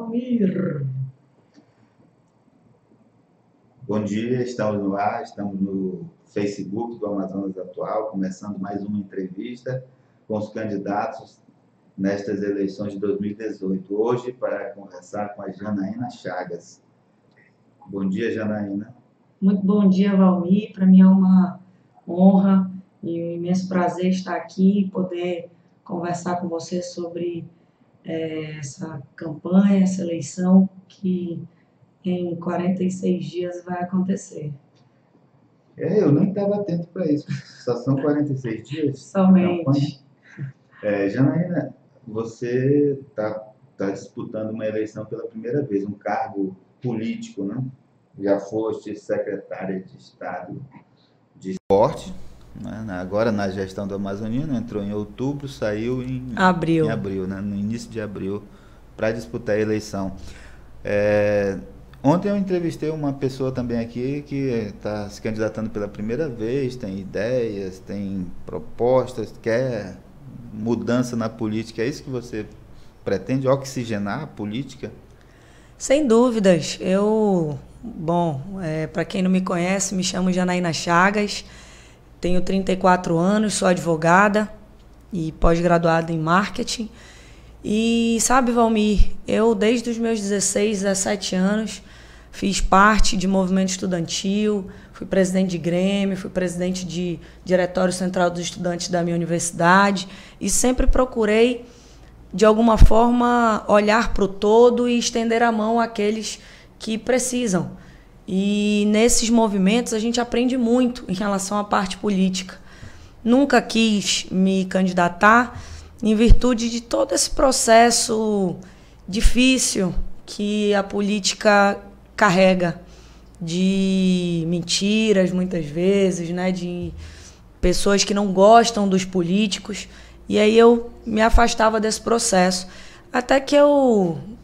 Valmir. Bom dia, estamos no ar, estamos no Facebook do Amazonas Atual, começando mais uma entrevista com os candidatos nestas eleições de 2018. Hoje, para conversar com a Janaína Chagas. Bom dia, Janaína. Muito bom dia, Valmir. Para mim é uma honra e um imenso prazer estar aqui e poder conversar com você sobre essa campanha, essa eleição que em 46 dias vai acontecer. Eu nem estava atento para isso. Só são 46 dias de Somente. campanha. Janaína, você está disputando uma eleição pela primeira vez, um cargo político, né? Já foste secretária de Estado de Esporte, né? Agora na gestão do Amazonino, entrou em outubro, saiu em Abril, né? No início de abril, para disputar a eleição. Ontem eu entrevistei uma pessoa também aqui que está se candidatando pela primeira vez, tem ideias, tem propostas, quer mudança na política. É isso que você pretende, oxigenar a política? sem dúvidas. Para quem não me conhece, me chamo Janaína Chagas, tenho 34 anos, sou advogada e pós-graduada em marketing. E sabe, Valmir, eu desde os meus 16, 17 anos fiz parte de movimento estudantil, fui presidente de grêmio, fui presidente de diretório central dos estudantes da minha universidade e sempre procurei, de alguma forma, olhar para o todo e estender a mão àqueles que precisam. E nesses movimentos a gente aprende muito em relação à parte política. Nunca quis me candidatar em virtude de todo esse processo difícil que a política carrega, de mentiras muitas vezes, né, de pessoas que não gostam dos políticos. E aí eu me afastava desse processo. Até que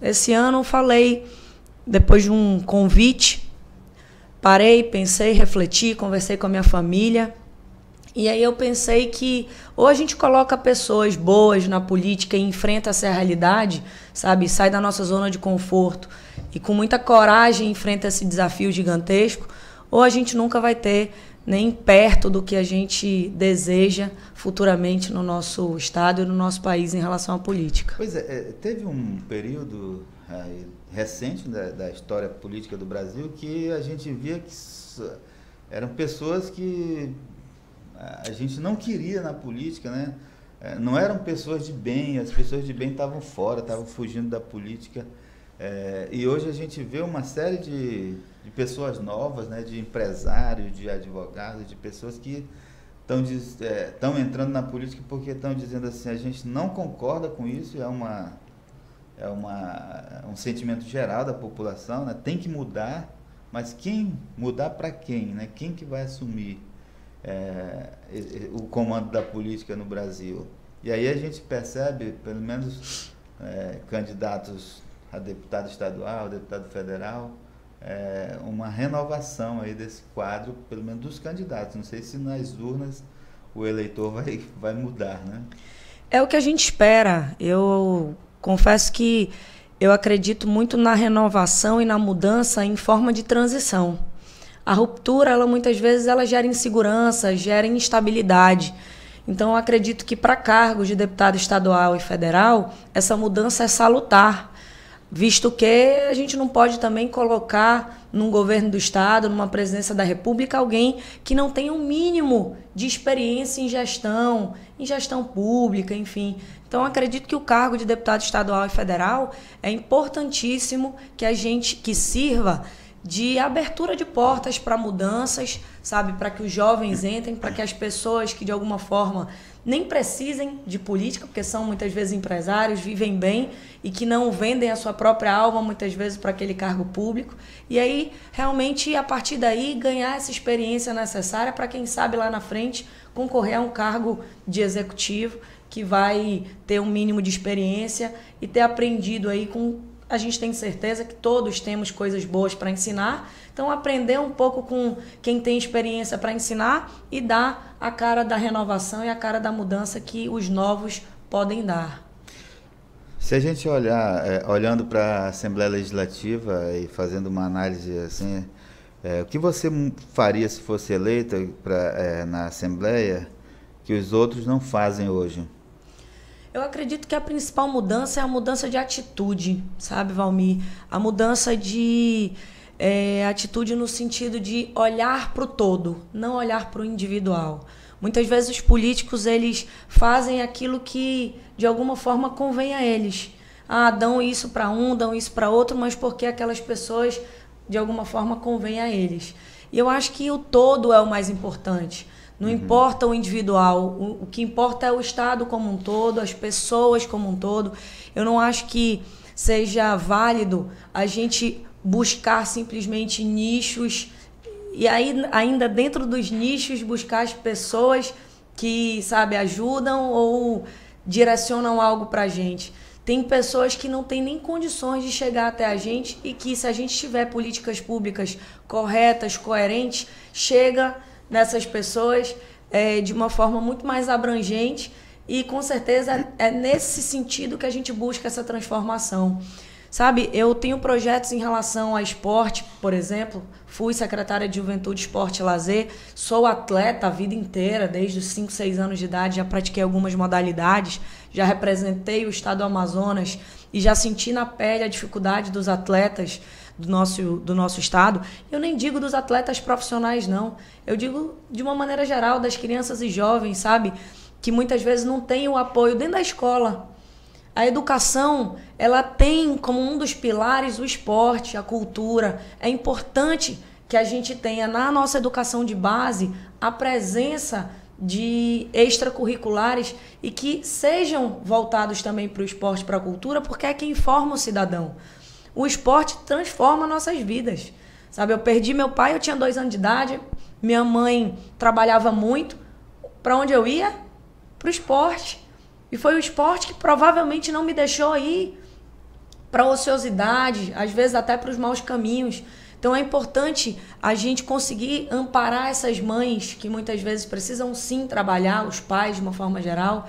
esse ano, falei, depois de um convite, parei, pensei, refleti, conversei com a minha família. E aí eu pensei que ou a gente coloca pessoas boas na política e enfrenta essa realidade, sabe, sai da nossa zona de conforto e com muita coragem enfrenta esse desafio gigantesco, ou a gente nunca vai ter nem perto do que a gente deseja futuramente no nosso estado e no nosso país em relação à política. Pois é, teve um período recente da história política do Brasil que a gente via que eram pessoas que a gente não queria na política, né? Não eram pessoas de bem, as pessoas de bem estavam fora, estavam fugindo da política. E hoje a gente vê uma série de pessoas novas, né? De empresários, de advogados, de pessoas que estão entrando na política porque estão dizendo assim, a gente não concorda com isso, um sentimento geral da população, né? Tem que mudar, mas mudar para quem, né? Quem que vai assumir o comando da política no Brasil? E aí a gente percebe, pelo menos candidatos a deputado estadual, deputado federal, uma renovação aí desse quadro, pelo menos dos candidatos. Não sei se nas urnas o eleitor vai mudar, né? É o que a gente espera. Eu confesso que eu acredito muito na renovação e na mudança em forma de transição. A ruptura, ela muitas vezes gera insegurança, gera instabilidade. Então, eu acredito que para cargos de deputado estadual e federal, essa mudança é salutar, visto que a gente não pode também colocar num governo do estado, numa presidência da república, alguém que não tenha um mínimo de experiência em gestão pública, enfim. Então, eu acredito que o cargo de deputado estadual e federal é importantíssimo que sirva de abertura de portas para mudanças, sabe, para que os jovens entrem, para que as pessoas que de alguma forma nem precisem de política, porque são muitas vezes empresários, vivem bem e que não vendem a sua própria alma muitas vezes para aquele cargo público. E aí, realmente, a partir daí, ganhar essa experiência necessária para quem sabe lá na frente concorrer a um cargo de executivo que vai ter um mínimo de experiência e ter aprendido aí com... A gente tem certeza que todos temos coisas boas para ensinar, então aprender um pouco com quem tem experiência para ensinar e dar a cara da renovação e a cara da mudança que os novos podem dar. Se a gente olhar, olhando para a Assembleia Legislativa e fazendo uma análise assim, o que você faria se fosse eleita na Assembleia que os outros não fazem hoje? Eu acredito que a principal mudança é a mudança de atitude, sabe, Valmir? A mudança de atitude no sentido de olhar para o todo, não olhar para o individual. Muitas vezes os políticos, eles fazem aquilo que de alguma forma convém a eles. Dão isso para um, dão isso para outro, mas porque aquelas pessoas de alguma forma convém a eles. E eu acho que o todo é o mais importante. Não importa o individual, o que importa é o Estado como um todo, as pessoas como um todo. Eu não acho que seja válido a gente buscar simplesmente nichos e aí, ainda dentro dos nichos, buscar as pessoas que, sabe, ajudam ou direcionam algo para a gente. Tem pessoas que não têm nem condições de chegar até a gente e que, se a gente tiver políticas públicas corretas, coerentes, chega nessas pessoas de uma forma muito mais abrangente e, com certeza, é nesse sentido que a gente busca essa transformação. Sabe, eu tenho projetos em relação a esporte, por exemplo. Fui secretária de Juventude, Esporte e Lazer. Sou atleta a vida inteira, desde os 5, 6 anos de idade. Já pratiquei algumas modalidades. Já representei o estado do Amazonas e já senti na pele a dificuldade dos atletas do nosso estado. Eu nem digo dos atletas profissionais, não. Eu digo de uma maneira geral das crianças e jovens, sabe? Que muitas vezes não têm o apoio dentro da escola. A educação, ela tem como um dos pilares o esporte, a cultura. É importante que a gente tenha na nossa educação de base a presença de extracurriculares e que sejam voltados também para o esporte, para a cultura, porque é quem forma o cidadão. O esporte transforma nossas vidas. Sabe, eu perdi meu pai, eu tinha 2 anos de idade, minha mãe trabalhava muito. Para onde eu ia? Para o esporte. E foi o esporte que provavelmente não me deixou ir para a ociosidade, às vezes até para os maus caminhos. Então é importante a gente conseguir amparar essas mães que muitas vezes precisam sim trabalhar, os pais de uma forma geral,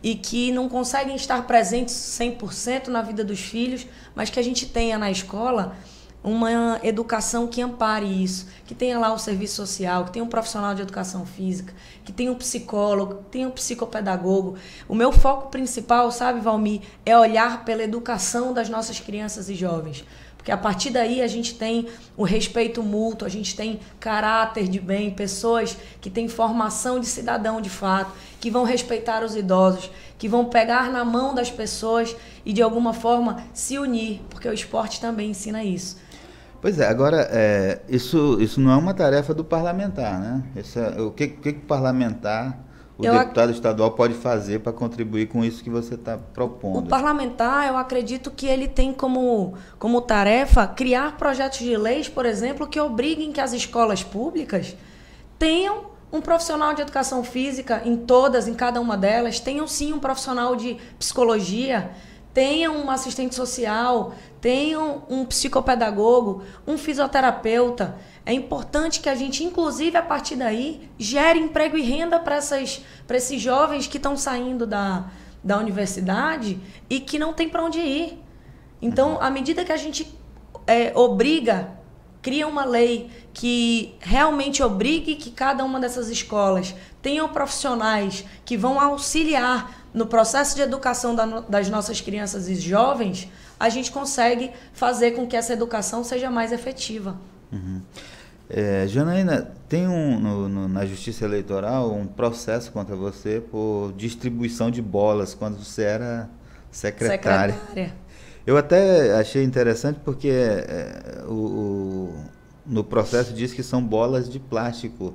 e que não conseguem estar presentes 100% na vida dos filhos, mas que a gente tenha na escola uma educação que ampare isso, que tenha lá o serviço social, que tenha um profissional de educação física, que tenha um psicólogo, que tenha um psicopedagogo. O meu foco principal, sabe, Valmir, é olhar pela educação das nossas crianças e jovens. Porque a partir daí a gente tem o respeito mútuo, a gente tem caráter de bem, pessoas que têm formação de cidadão de fato, que vão respeitar os idosos, que vão pegar na mão das pessoas e de alguma forma se unir, porque o esporte também ensina isso. Pois é, agora, isso não é uma tarefa do parlamentar, né? O que o parlamentar, deputado estadual pode fazer para contribuir com isso que você está propondo? O parlamentar, eu acredito que ele tem como tarefa criar projetos de leis, por exemplo, que obriguem que as escolas públicas tenham um profissional de educação física em cada uma delas, tenham sim um profissional de psicologia, tenham um assistente social, tenham um psicopedagogo, um fisioterapeuta. É importante que a gente, inclusive, a partir daí, gere emprego e renda para esses jovens que estão saindo da universidade e que não tem para onde ir. Então, à medida que a gente cria uma lei que realmente obrigue que cada uma dessas escolas tenham profissionais que vão auxiliar no processo de educação das nossas crianças e jovens, a gente consegue fazer com que essa educação seja mais efetiva. Uhum. Janaína, tem na Justiça Eleitoral um processo contra você por distribuição de bolas quando você era secretária. Eu até achei interessante porque no processo diz que são bolas de plástico.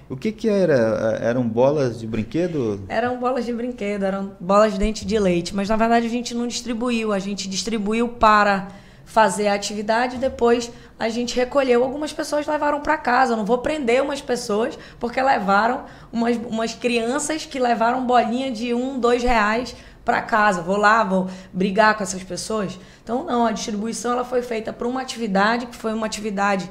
O que era? Eram bolas de brinquedo? Eram bolas de brinquedo, eram bolas de dente de leite. Mas, na verdade, a gente não distribuiu. A gente distribuiu para fazer a atividade e depois a gente recolheu. Algumas pessoas levaram para casa. Eu não vou prender umas pessoas porque levaram umas crianças que levaram bolinha de R$1, R$2 para casa. Vou brigar com essas pessoas. Então, não, a distribuição ela foi feita para uma atividade, que foi uma atividade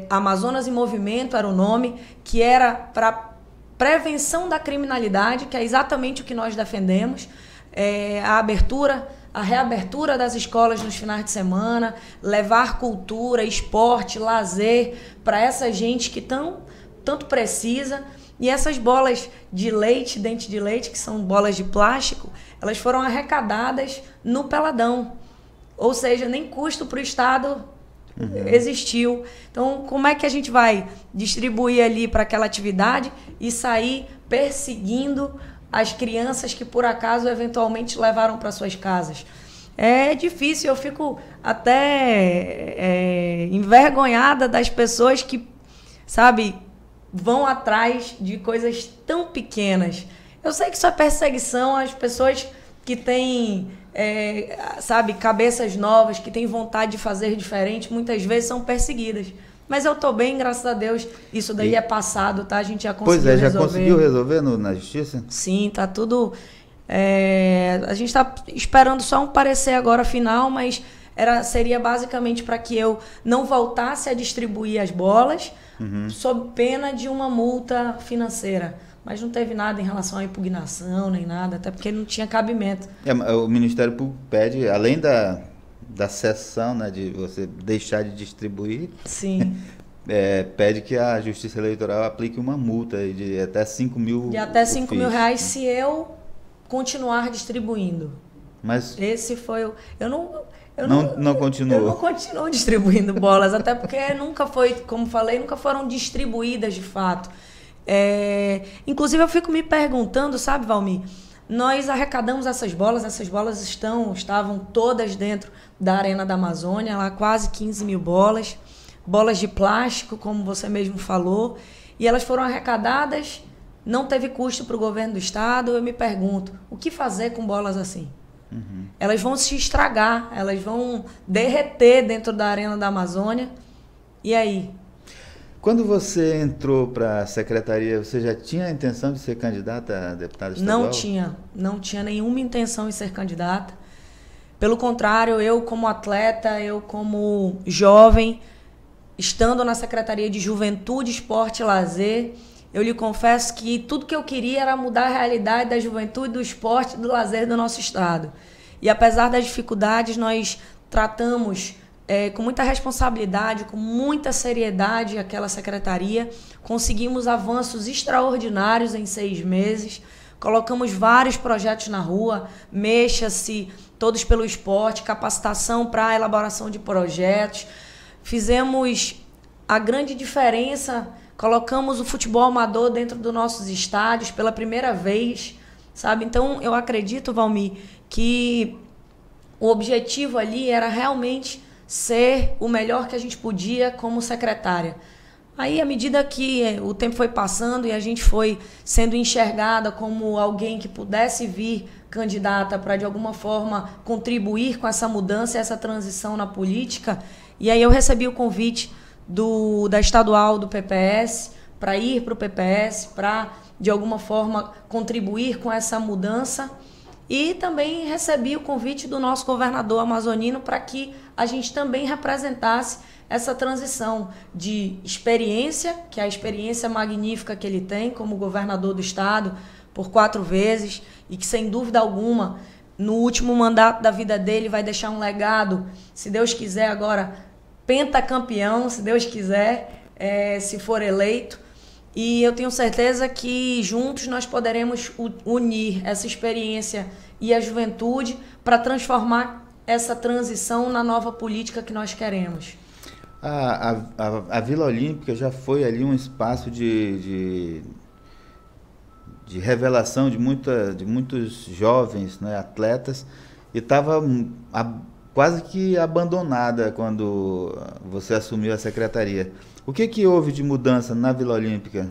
Amazonas em Movimento, era o nome, que era para prevenção da criminalidade, que é exatamente o que nós defendemos. A abertura a reabertura das escolas nos finais de semana, levar cultura, esporte, lazer para essa gente que tanto precisa. E essas bolas de leite, dente de leite, que são bolas de plástico, elas foram arrecadadas no Peladão. Ou seja, nem custo para o Estado existiu. Então, como é que a gente vai distribuir ali para aquela atividade e sair perseguindo as crianças que, por acaso, eventualmente levaram para suas casas? É difícil, eu fico até envergonhada das pessoas que, sabe, vão atrás de coisas tão pequenas. Eu sei que isso é perseguição às pessoas que têm, sabe, cabeças novas, que têm vontade de fazer diferente, muitas vezes são perseguidas. Mas eu tô bem, graças a Deus. Isso daí é passado, tá? A gente já conseguiu resolver. Pois é, já conseguiu resolver na justiça? Sim, tá tudo... a gente tá esperando só um parecer agora final, mas seria basicamente para que eu não voltasse a distribuir as bolas, sob pena de uma multa financeira. Mas não teve nada em relação à impugnação, nem nada, até porque não tinha cabimento. O Ministério Público pede, além da cessão, né, de você deixar de distribuir, sim. Pede que a Justiça Eleitoral aplique uma multa de até 5 mil. De até 5 mil reais se eu continuar distribuindo. Mas esse foi o... Não continuou. Eu não continuo distribuindo bolas, até porque nunca foi, como falei, nunca foram distribuídas de fato. Inclusive eu fico me perguntando, sabe, Valmir, nós arrecadamos essas bolas estavam todas dentro da Arena da Amazônia, lá quase 15 mil bolas de plástico, como você mesmo falou, e elas foram arrecadadas, não teve custo para o governo do estado. Eu me pergunto, o que fazer com bolas assim? Elas vão se estragar, elas vão derreter dentro da Arena da Amazônia, e aí? Quando você entrou para a secretaria, você já tinha a intenção de ser candidata a deputada estadual? Não tinha nenhuma intenção de ser candidata. Pelo contrário, eu como atleta, eu como jovem, estando na Secretaria de Juventude, Esporte e Lazer, eu lhe confesso que tudo que eu queria era mudar a realidade da juventude, do esporte e do lazer do nosso estado. E apesar das dificuldades, nós tratamos com muita responsabilidade, com muita seriedade aquela secretaria, conseguimos avanços extraordinários em 6 meses, colocamos vários projetos na rua, Mexa-se, Todos pelo Esporte, capacitação para a elaboração de projetos, fizemos a grande diferença, colocamos o futebol amador dentro dos nossos estádios pela primeira vez, sabe? Então eu acredito, Valmir, que o objetivo ali era realmente ser o melhor que a gente podia como secretária. Aí, à medida que o tempo foi passando e a gente foi sendo enxergada como alguém que pudesse vir candidata para, de alguma forma, contribuir com essa mudança, essa transição na política, e aí eu recebi o convite da estadual do PPS para ir para o PPS, para, de alguma forma, contribuir com essa mudança. E também recebi o convite do nosso governador amazonino para que a gente também representasse essa transição de experiência, que é a experiência magnífica que ele tem como governador do estado por 4 vezes, e que, sem dúvida alguma, no último mandato da vida dele vai deixar um legado, se Deus quiser agora, pentacampeão, se Deus quiser, se for eleito. E eu tenho certeza que juntos nós poderemos unir essa experiência e a juventude para transformar essa transição na nova política que nós queremos. A Vila Olímpica já foi ali um espaço de revelação de muitos jovens, né, atletas, e estava quase que abandonada quando você assumiu a secretaria. O que houve de mudança na Vila Olímpica?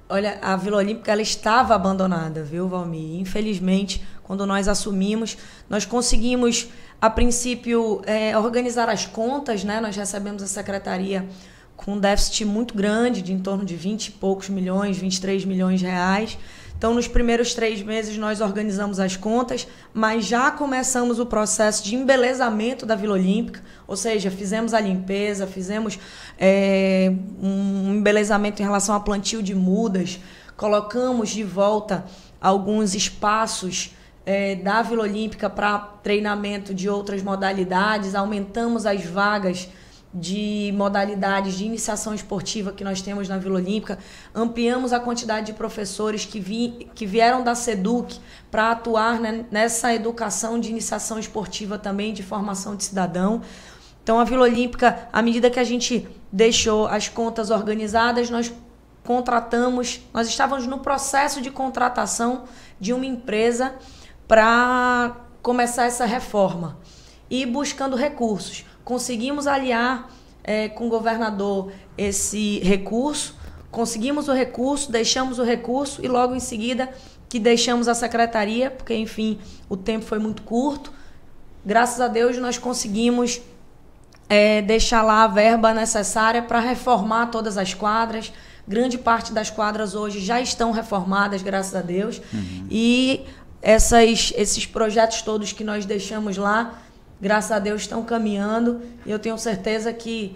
Olha, a Vila Olímpica ela estava abandonada, viu, Valmir? Infelizmente, quando nós assumimos, nós conseguimos, a princípio, organizar as contas, né? Nós recebemos a secretaria com um déficit muito grande, de em torno de 20 e poucos milhões, 23 milhões de reais. Então, nos primeiros 3 meses, nós organizamos as contas, mas já começamos o processo de embelezamento da Vila Olímpica, ou seja, fizemos a limpeza, fizemos um embelezamento em relação ao plantio de mudas, colocamos de volta alguns espaços da Vila Olímpica para treinamento de outras modalidades, aumentamos as vagas de modalidades de iniciação esportiva que nós temos na Vila Olímpica, ampliamos a quantidade de professores que vieram da SEDUC para atuar, né, nessa educação de iniciação esportiva também, de formação de cidadão. Então, a Vila Olímpica, à medida que a gente deixou as contas organizadas, nós estávamos no processo de contratação de uma empresa para começar essa reforma e buscando recursos. Conseguimos aliar com o governador esse recurso, conseguimos o recurso, deixamos o recurso e logo em seguida que deixamos a secretaria, porque, enfim, o tempo foi muito curto. Graças a Deus nós conseguimos deixar lá a verba necessária para reformar todas as quadras. Grande parte das quadras hoje já estão reformadas, graças a Deus. Uhum. E esses projetos todos que nós deixamos lá, graças a Deus, estão caminhando. E eu tenho certeza que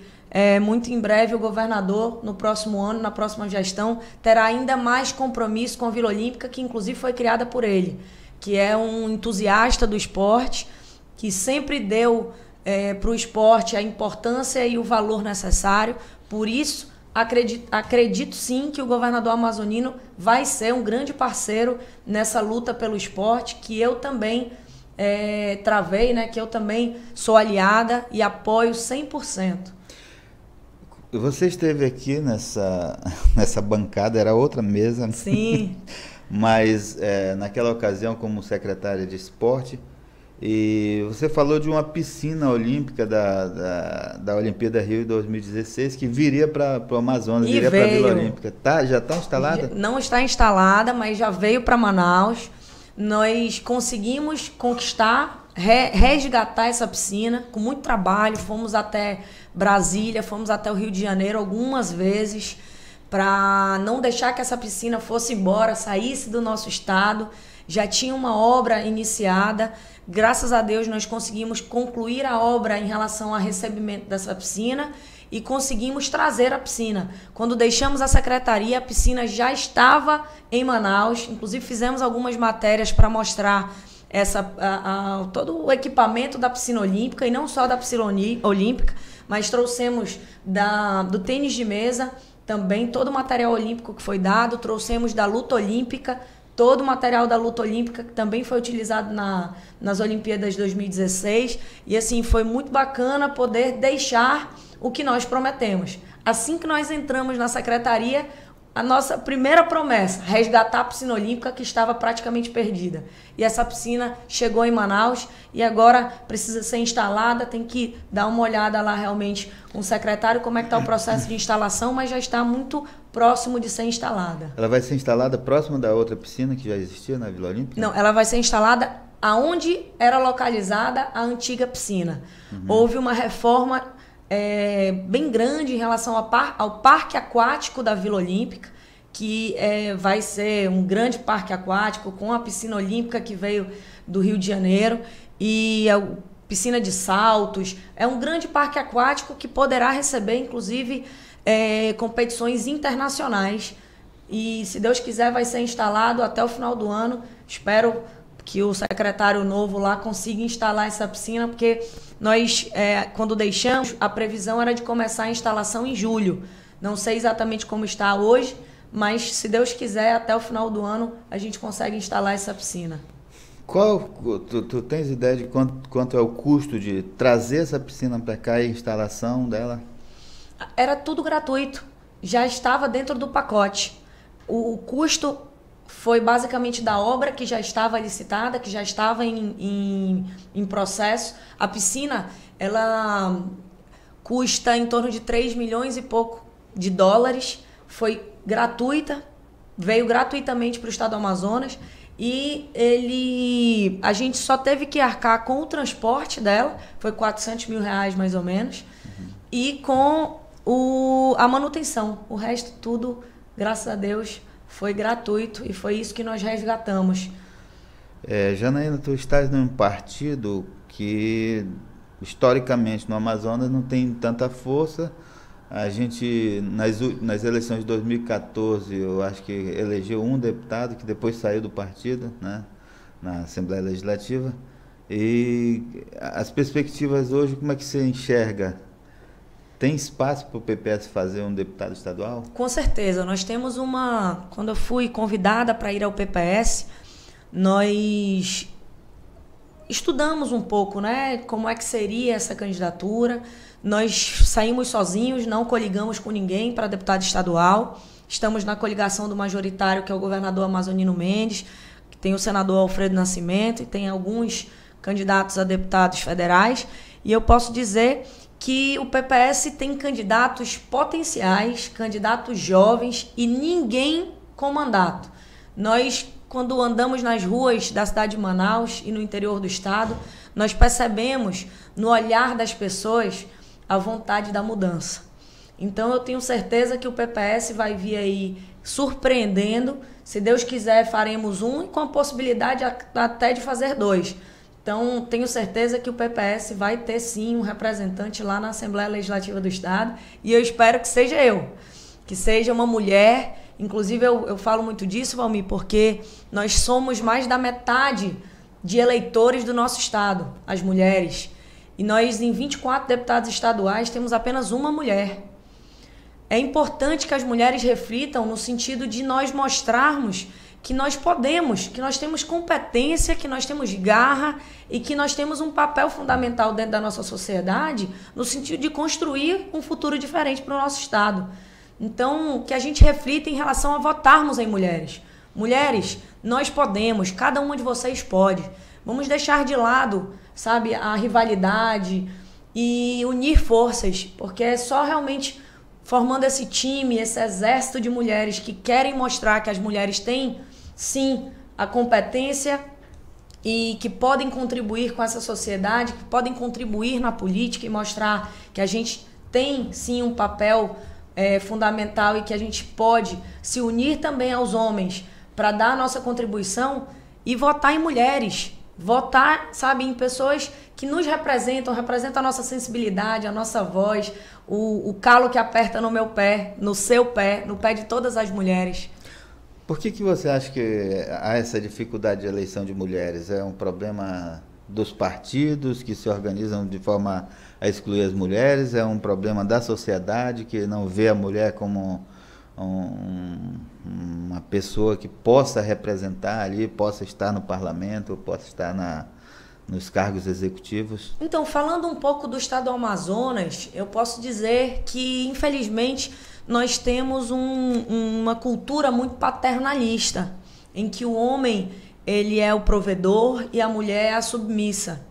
muito em breve o governador, no próximo ano, na próxima gestão, terá ainda mais compromisso com a Vila Olímpica, que inclusive foi criada por ele, que é um entusiasta do esporte, que sempre deu para o esporte a importância e o valor necessário. Por isso, acredito sim que o governador amazonino vai ser um grande parceiro nessa luta pelo esporte, que eu também travei, né? Que eu também sou aliada e apoio 100%. Você esteve aqui nessa bancada, era outra mesa. Sim. Mas naquela ocasião como secretária de esporte, e você falou de uma piscina olímpica da Olimpíada Rio 2016 que viria para o Amazonas, viria para a Vila Olímpica. Já está instalada? Não está instalada, mas já veio para Manaus. Nós conseguimos conquistar, resgatar essa piscina com muito trabalho. Fomos até Brasília, fomos até o Rio de Janeiro algumas vezes para não deixar que essa piscina fosse embora, saísse do nosso estado. Já tinha uma obra iniciada. Graças a Deus nós conseguimos concluir a obra em relação ao recebimento dessa piscina e conseguimos trazer a piscina. Quando deixamos a secretaria, a piscina já estava em Manaus. Inclusive fizemos algumas matérias para mostrar todo o equipamento da piscina olímpica, e não só da piscina olímpica, mas trouxemos do tênis de mesa também todo o material olímpico que foi dado, trouxemos da luta olímpica, todo o material da luta olímpica que também foi utilizado nas Olimpíadas de 2016. E assim, foi muito bacana poder deixar o que nós prometemos. Assim que nós entramos na secretaria, a nossa primeira promessa, resgatar a piscina olímpica que estava praticamente perdida. E essa piscina chegou em Manaus e agora precisa ser instalada, tem que dar uma olhada lá realmente com o secretário como é que está o processo de instalação, mas já está muito próximo de ser instalada. Ela vai ser instalada próximo da outra piscina que já existia na Vila Olímpica? Não, ela vai ser instalada aonde era localizada a antiga piscina. Uhum. Houve uma reforma bem grande em relação ao parque aquático da Vila Olímpica, que vai ser um grande parque aquático com a piscina olímpica que veio do Rio de Janeiro e a piscina de saltos. É um grande parque aquático que poderá receber, inclusive, competições internacionais. E, se Deus quiser, vai ser instalado até o final do ano. Espero que o secretário novo lá consiga instalar essa piscina, porque nós, quando deixamos, a previsão era de começar a instalação em julho. Não sei exatamente como está hoje, mas, se Deus quiser, até o final do ano a gente consegue instalar essa piscina. Tu tens ideia de quanto é o custo de trazer essa piscina para cá e a instalação dela? Era tudo gratuito, já estava dentro do pacote. O custo foi basicamente da obra que já estava licitada, que já estava em processo. A piscina, ela custa em torno de 3 milhões e pouco de dólares. Foi gratuita, veio gratuitamente para o estado do Amazonas e a gente só teve que arcar com o transporte dela, foi 400 mil reais mais ou menos, e com a manutenção. O resto tudo, graças a Deus, foi gratuito e foi isso que nós resgatamos. Janaína, tu estás num partido que historicamente no Amazonas não tem tanta força. A gente, nas eleições de 2014, eu acho que elegeu um deputado que depois saiu do partido, né? na Assembleia Legislativa. E as perspectivas hoje, como é que você enxerga? Tem espaço para o PPS fazer um deputado estadual? Com certeza. Nós temos Quando eu fui convidada para ir ao PPS, nós estudamos um pouco, né, como é que seria essa candidatura. Nós saímos sozinhos, não coligamos com ninguém para deputado estadual. Estamos na coligação do majoritário, que é o governador Amazonino Mendes, que tem o senador Alfredo Nascimento e tem alguns candidatos a deputados federais. E eu posso dizer que o PPS tem candidatos potenciais, candidatos jovens e ninguém com mandato. Nós, quando andamos nas ruas da cidade de Manaus e no interior do estado, nós percebemos no olhar das pessoas a vontade da mudança. Então eu tenho certeza que o PPS vai vir aí surpreendendo. Se Deus quiser, faremos um e com a possibilidade até de fazer 2. Então tenho certeza que o PPS vai ter sim um representante lá na Assembleia Legislativa do Estado e eu espero que seja eu, que seja uma mulher. Inclusive eu falo muito disso, Valmir, porque nós somos mais da metade de eleitores do nosso estado, as mulheres. E nós, em 24 deputados estaduais, temos apenas uma mulher. É importante que as mulheres reflitam no sentido de nós mostrarmos que nós podemos, que nós temos competência, que nós temos garra e que nós temos um papel fundamental dentro da nossa sociedade no sentido de construir um futuro diferente para o nosso estado. Então, que a gente reflita em relação a votarmos em mulheres. Mulheres, nós podemos, cada uma de vocês pode. Vamos deixar de lado, sabe, a rivalidade e unir forças, porque é só realmente formando esse time, esse exército de mulheres que querem mostrar que as mulheres têm, sim, a competência e que podem contribuir com essa sociedade, que podem contribuir na política e mostrar que a gente tem, sim, um papel fundamental e que a gente pode se unir também aos homens para dar a nossa contribuição e votar em mulheres. Votar, sabe, em pessoas que nos representam a nossa sensibilidade, a nossa voz, o calo que aperta no meu pé, no seu pé, no pé de todas as mulheres. Por que você acha que há essa dificuldade de eleição de mulheres? É um problema dos partidos que se organizam de forma a excluir as mulheres? É um problema da sociedade que não vê a mulher como uma pessoa que possa representar ali, possa estar no parlamento, possa estar nos cargos executivos? Então, falando um pouco do estado do Amazonas, eu posso dizer que, infelizmente, nós temos uma cultura muito paternalista, em que o homem ele é o provedor e a mulher é a submissa.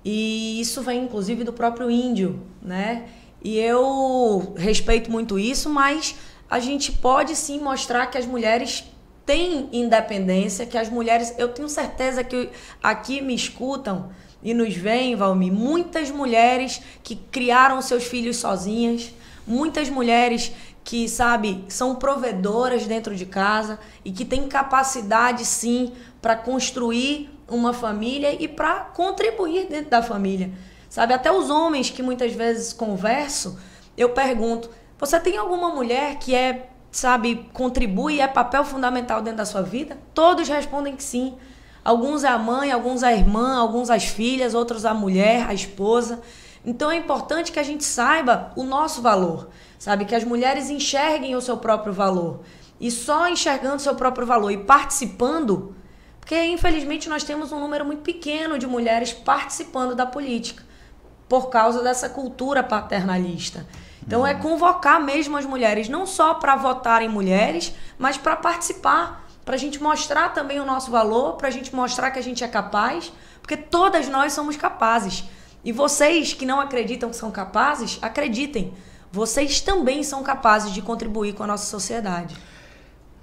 E isso vem, inclusive, do próprio índio, né? E eu respeito muito isso, mas a gente pode sim mostrar que as mulheres têm independência, que as mulheres... Eu tenho certeza que aqui me escutam e nos veem, Valmir, muitas mulheres que criaram seus filhos sozinhas, muitas mulheres que, sabe, são provedoras dentro de casa e que têm capacidade, sim, para construir uma família e para contribuir dentro da família. Sabe, até os homens que muitas vezes converso, eu pergunto, você tem alguma mulher que sabe, contribui e é papel fundamental dentro da sua vida? Todos respondem que sim. Alguns é a mãe, alguns é a irmã, alguns as filhas, outros a mulher, a esposa. Então é importante que a gente saiba o nosso valor, sabe? Que as mulheres enxerguem o seu próprio valor. E só enxergando o seu próprio valor e participando, porque infelizmente nós temos um número muito pequeno de mulheres participando da política, por causa dessa cultura paternalista. Então é convocar mesmo as mulheres, não só para votar em mulheres, mas para participar, para a gente mostrar também o nosso valor, para a gente mostrar que a gente é capaz, porque todas nós somos capazes. E vocês que não acreditam que são capazes, acreditem. Vocês também são capazes de contribuir com a nossa sociedade.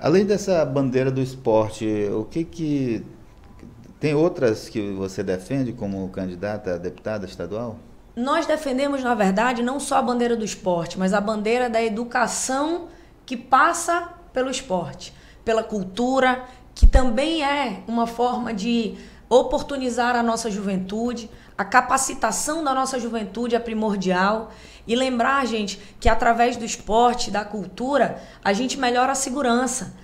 Além dessa bandeira do esporte, o que tem outras que você defende como candidata a deputada estadual? Nós defendemos, na verdade, não só a bandeira do esporte, mas a bandeira da educação que passa pelo esporte, pela cultura, que também é uma forma de oportunizar a nossa juventude. A capacitação da nossa juventude é primordial. E lembrar, gente, que através do esporte, da cultura, a gente melhora a segurança.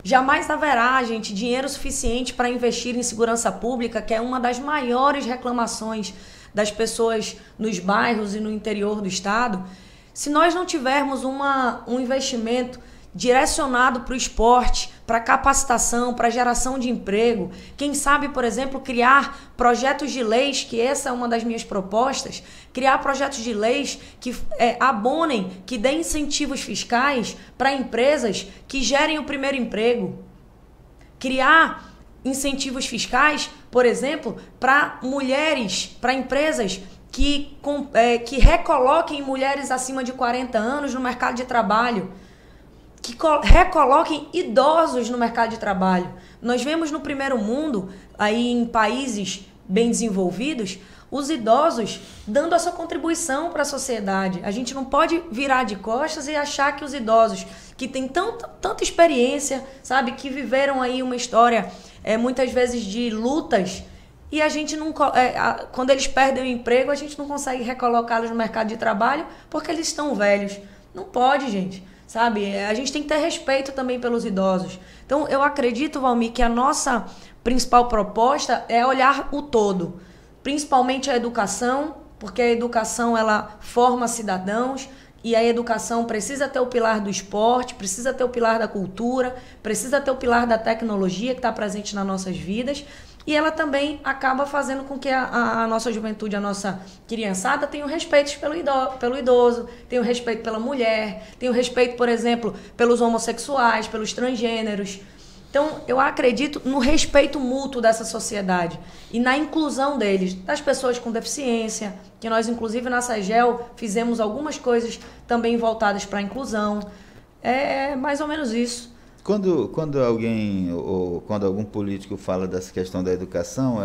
Jamais haverá, gente, dinheiro suficiente para investir em segurança pública, que é uma das maiores reclamações das pessoas nos bairros e no interior do estado, se nós não tivermos um investimento direcionado para o esporte, para capacitação, para geração de emprego. Quem sabe, por exemplo, criar projetos de leis, que essa é uma das minhas propostas, criar projetos de leis que abonem, que deem incentivos fiscais para empresas que gerem o primeiro emprego. Criar incentivos fiscais, por exemplo, para mulheres, para empresas que recoloquem mulheres acima de 40 anos no mercado de trabalho, que recoloquem idosos no mercado de trabalho. Nós vemos no primeiro mundo, aí em países bem desenvolvidos, os idosos dando a sua contribuição para a sociedade. A gente não pode virar de costas e achar que os idosos que têm tanta experiência, sabe, que viveram aí uma história muitas vezes de lutas, e a gente não, quando eles perdem o emprego, a gente não consegue recolocá-los no mercado de trabalho porque eles estão velhos. Não pode, gente. Sabe? A gente tem que ter respeito também pelos idosos. Então, eu acredito, Valmir, que a nossa principal proposta é olhar o todo. Principalmente a educação, porque a educação ela forma cidadãos e a educação precisa ter o pilar do esporte, precisa ter o pilar da cultura, precisa ter o pilar da tecnologia que está presente nas nossas vidas. E ela também acaba fazendo com que a nossa juventude, a nossa criançada tenha o respeito pelo idoso, tenha o respeito pela mulher, tenha o respeito, por exemplo, pelos homossexuais, pelos transgêneros. Então, eu acredito no respeito mútuo dessa sociedade e na inclusão deles, das pessoas com deficiência, que nós, inclusive, na SAGEL, fizemos algumas coisas também voltadas para a inclusão. É mais ou menos isso. Quando alguém ou quando algum político fala dessa questão da educação,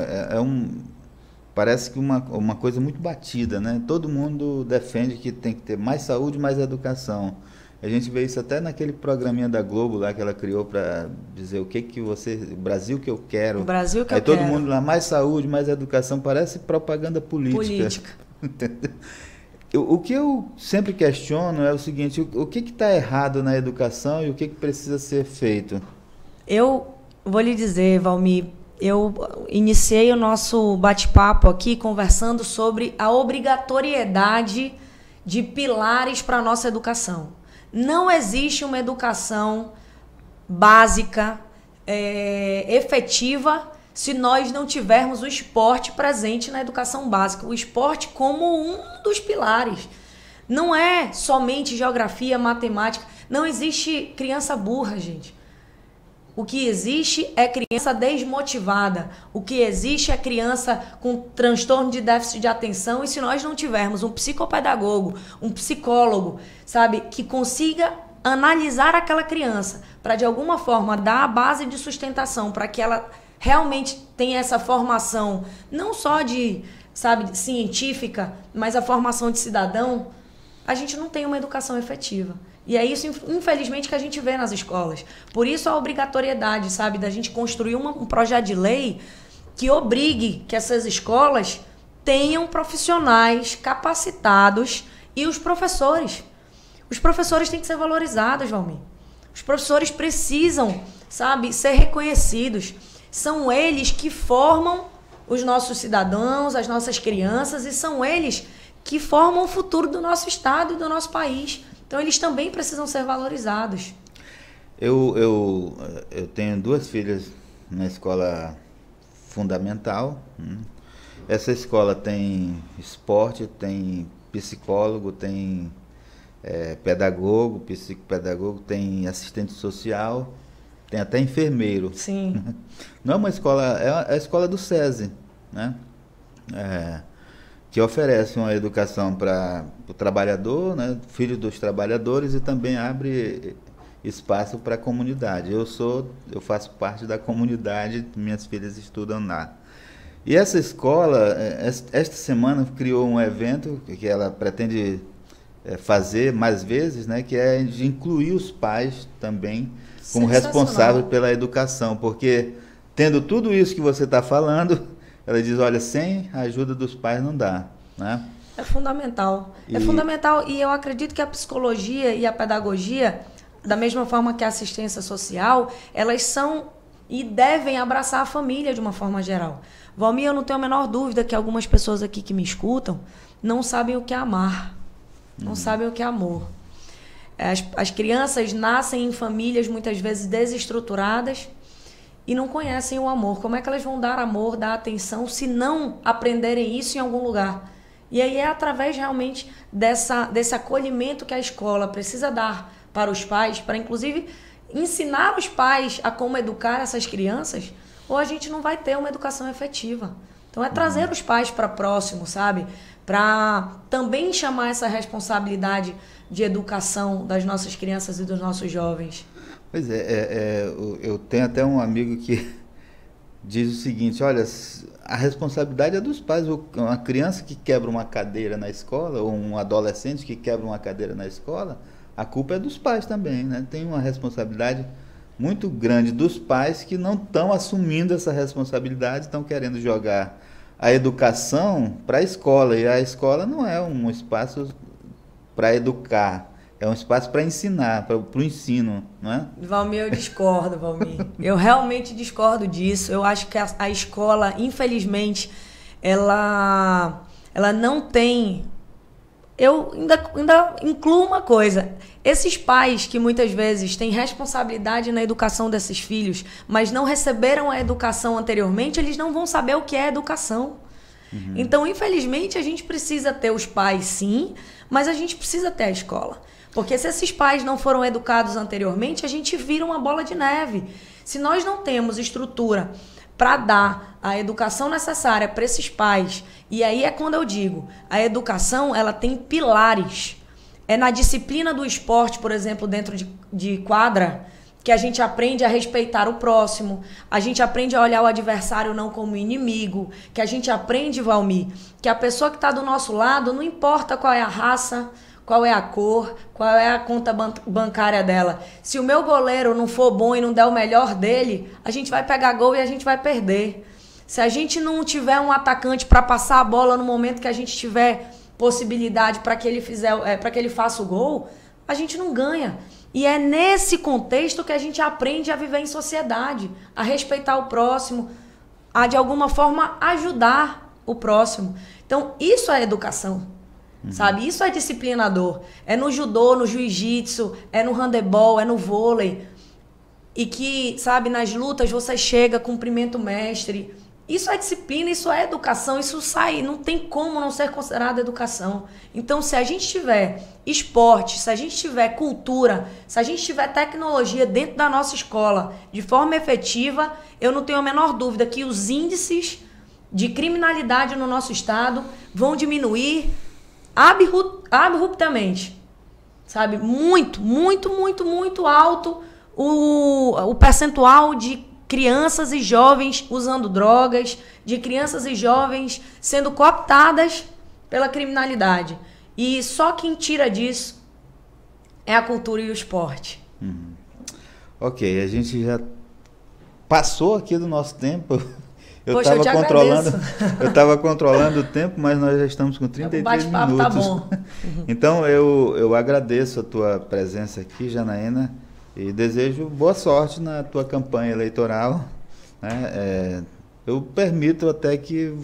parece que uma coisa muito batida, né? Todo mundo defende que tem que ter mais saúde, mais educação. A gente vê isso até naquele programinha da Globo lá que ela criou para dizer o Brasil que eu quero. O Brasil que Aí eu quero. Todo mundo lá, mais saúde, mais educação, parece propaganda política. Entendeu? O que eu sempre questiono é o seguinte, o que está errado na educação e o que precisa ser feito? Eu vou lhe dizer, Valmir, eu iniciei o nosso bate-papo aqui conversando sobre a obrigatoriedade de pilares para a nossa educação. Não existe uma educação básica, efetiva, se nós não tivermos o esporte presente na educação básica. O esporte como um dos pilares. Não é somente geografia, matemática. Não existe criança burra, gente. O que existe é criança desmotivada. O que existe é criança com transtorno de déficit de atenção. E se nós não tivermos um psicopedagogo, um psicólogo, sabe, que consiga analisar aquela criança para, de alguma forma, dar a base de sustentação para que ela realmente tem essa formação, não só de, sabe, científica, mas a formação de cidadão, a gente não tem uma educação efetiva. E é isso, infelizmente, que a gente vê nas escolas. Por isso a obrigatoriedade, sabe, da gente construir um projeto de lei que obrigue que essas escolas tenham profissionais capacitados e os professores. Os professores têm que ser valorizados, Valmir. Os professores precisam, sabe, ser reconhecidos. São eles que formam os nossos cidadãos, as nossas crianças, e são eles que formam o futuro do nosso estado e do nosso país. Então, eles também precisam ser valorizados. Eu tenho 2 filhas na escola fundamental. Essa escola tem esporte, tem psicólogo, tem pedagogo, psicopedagogo, tem assistente social, tem até enfermeiro. Sim. Não é uma escola, é a escola do SESI, né? Que oferece uma educação para o trabalhador, né? Filho dos trabalhadores, e também abre espaço para a comunidade. Eu faço parte da comunidade, minhas filhas estudam lá. E essa escola, esta semana, criou um evento que ela pretende fazer mais vezes, né? Que é de incluir os pais também como responsável pela educação, porque tendo tudo isso que você está falando, ela diz, olha, sem a ajuda dos pais não dá, né? É fundamental. É fundamental, e eu acredito que a psicologia e a pedagogia, da mesma forma que a assistência social, elas são e devem abraçar a família de uma forma geral. Valmir, eu não tenho a menor dúvida que algumas pessoas aqui que me escutam não sabem o que é amar, não sabem o que é amor. As crianças nascem em famílias muitas vezes desestruturadas e não conhecem o amor. Como é que elas vão dar amor, dar atenção, se não aprenderem isso em algum lugar? E aí é através realmente desse acolhimento que a escola precisa dar para os pais, para inclusive ensinar os pais a como educar essas crianças, ou a gente não vai ter uma educação efetiva. Então é trazer os pais para próximo, sabe? Para também chamar essa responsabilidade de educação das nossas crianças e dos nossos jovens. Pois eu tenho até um amigo que diz o seguinte, olha, a responsabilidade é dos pais. Uma criança que quebra uma cadeira na escola, ou um adolescente que quebra uma cadeira na escola, a culpa é dos pais também, né? Tem uma responsabilidade muito grande dos pais que não estão assumindo essa responsabilidade, estão querendo jogar a educação para a escola, e a escola não é um espaço para educar, é um espaço para ensinar, para o ensino, não é? Valmir, eu discordo, Valmir. Eu realmente discordo disso. Eu acho que a escola, infelizmente, ela não tem... Eu ainda incluo uma coisa. Esses pais que muitas vezes têm responsabilidade na educação desses filhos, mas não receberam a educação anteriormente, eles não vão saber o que é educação. Uhum. Então, infelizmente, a gente precisa ter os pais, sim, mas a gente precisa ter a escola. Porque se esses pais não foram educados anteriormente, a gente vira uma bola de neve. Se nós não temos estrutura para dar a educação necessária para esses pais, e aí é quando eu digo, a educação ela tem pilares. É na disciplina do esporte, por exemplo, dentro de quadra, que a gente aprende a respeitar o próximo, a gente aprende a olhar o adversário não como inimigo, que a gente aprende, Valmir, que a pessoa que está do nosso lado, não importa qual é a raça, qual é a cor, qual é a conta bancária dela. Se o meu goleiro não for bom e não der o melhor dele, a gente vai pegar gol e a gente vai perder. Se a gente não tiver um atacante para passar a bola no momento que a gente tiver possibilidade para que ele faça o gol, a gente não ganha. E é nesse contexto que a gente aprende a viver em sociedade, a respeitar o próximo, a de alguma forma ajudar o próximo. Então, isso é educação. Sabe? Isso é disciplinador. É no judô, no jiu-jitsu, é no handebol, é no vôlei. E que, sabe, nas lutas você chega, cumprimenta o mestre. Isso é disciplina, isso é educação, isso sai, não tem como não ser considerado educação. Então, se a gente tiver esporte, se a gente tiver cultura, se a gente tiver tecnologia dentro da nossa escola de forma efetiva, eu não tenho a menor dúvida que os índices de criminalidade no nosso estado vão diminuir abruptamente, sabe? Muito, muito, muito, muito alto o percentual de crianças e jovens usando drogas, de crianças e jovens sendo cooptadas pela criminalidade. E só quem tira disso é a cultura e o esporte. Ok, a gente já passou aqui do nosso tempo. Eu estava controlando o tempo, mas nós já estamos com 33 minutos. Tá bom. Então, eu agradeço a tua presença aqui, Janaína, e desejo boa sorte na tua campanha eleitoral. Né? Eu permito até que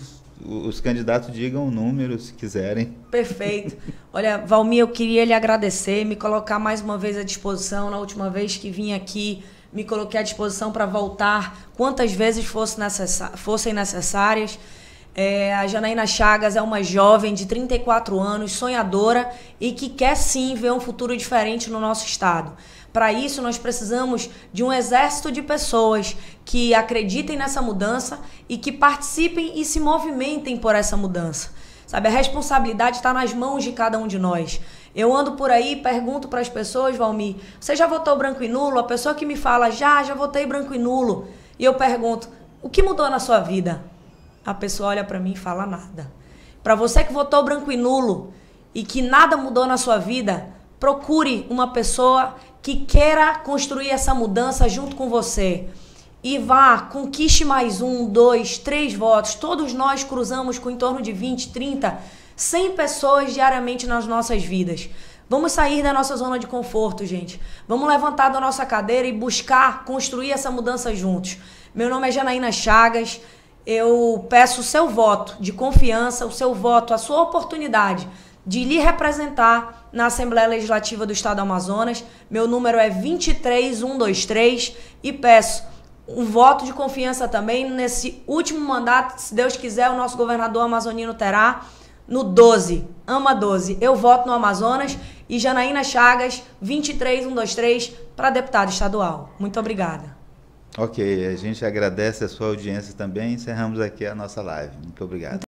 os candidatos digam o número, se quiserem. Perfeito. Olha, Valmir, eu queria lhe agradecer, me colocar mais uma vez à disposição. Na última vez que vim aqui, me coloquei à disposição para voltar quantas vezes fossem necessárias. A Janaína Chagas é uma jovem de 34 anos, sonhadora e que quer sim ver um futuro diferente no nosso estado. Para isso, nós precisamos de um exército de pessoas que acreditem nessa mudança e que participem e se movimentem por essa mudança. Sabe, a responsabilidade está nas mãos de cada um de nós. Eu ando por aí e pergunto para as pessoas, Valmir, você já votou branco e nulo? A pessoa que me fala, já votei branco e nulo. E eu pergunto, o que mudou na sua vida? A pessoa olha para mim e fala nada. Para você que votou branco e nulo e que nada mudou na sua vida, procure uma pessoa que queira construir essa mudança junto com você. E vá, conquiste mais 1, 2, 3 votos. Todos nós cruzamos com em torno de 20, 30, 100 pessoas diariamente nas nossas vidas. Vamos sair da nossa zona de conforto, gente. Vamos levantar da nossa cadeira e buscar construir essa mudança juntos. Meu nome é Janaína Chagas. Eu peço o seu voto de confiança, o seu voto, a sua oportunidade de lhe representar na Assembleia Legislativa do Estado do Amazonas. Meu número é 23123 e peço um voto de confiança também nesse último mandato, se Deus quiser, o nosso governador amazonino terá, no 12, AMA 12. Eu voto no Amazonas e Janaína Chagas, 23123, para deputada estadual. Muito obrigada. Ok, a gente agradece a sua audiência também. Encerramos aqui a nossa live. Muito obrigado.